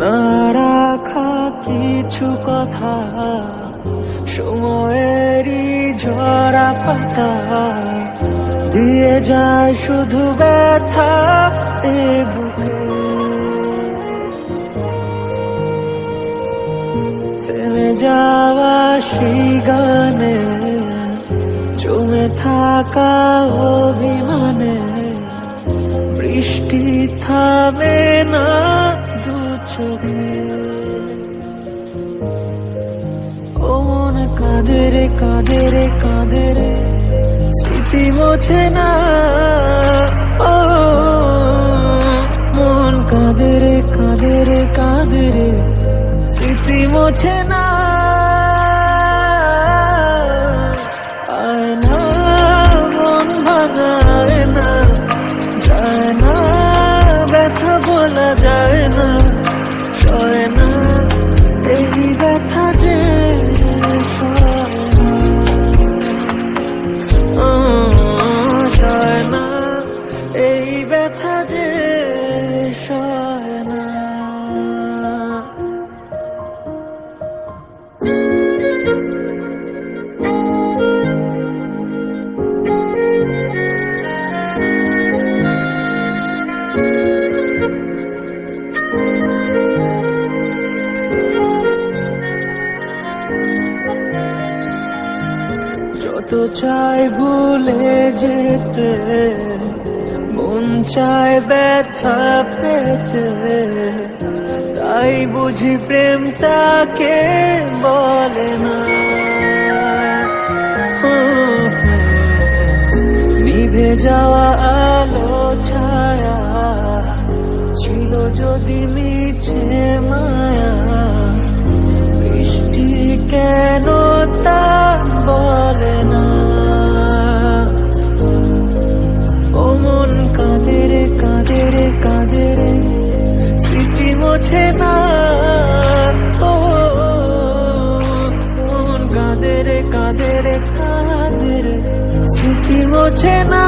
না রাখা কিছু কথা, সময়েরই ঝরা পাতা দিয়ে যায় শুধু ব্যথা এ বুকে। থেমে যাওয়া সেই গানে, জমে থাকা অভিমানে, বৃষ্টি থামে না দু চোখে। ও মন কাঁদে রে কাঁদে রে কাঁদে রে, স্মৃতি মোছে না। ও মন কাঁদে রে কাঁদে রে কাঁদে রে, স্মৃতি মোছে না। আয় না মন ভাঙায় না, যায় না ব্যথা বলা যায় না, সয় না এই ব্যথা যে সয় না, এই ব্যথা যে সয় না। যত চাই ভুলে যেতে, মন চায় ব্যথা পেতে, তাই বুঝি প্রেম তাকে বলে না। নিভে যাওয়া আলো ছায়া ছিল যদি মিছে মায়া, বৃষ্টি কেন তা বলে না। ও মন কাঁদে রে কাঁদে রে কাঁদে রে, স্মৃতি মোছে না। ও মন কাঁদে রে কাঁদে রে কাঁদে রে, স্মৃতি মোছে না।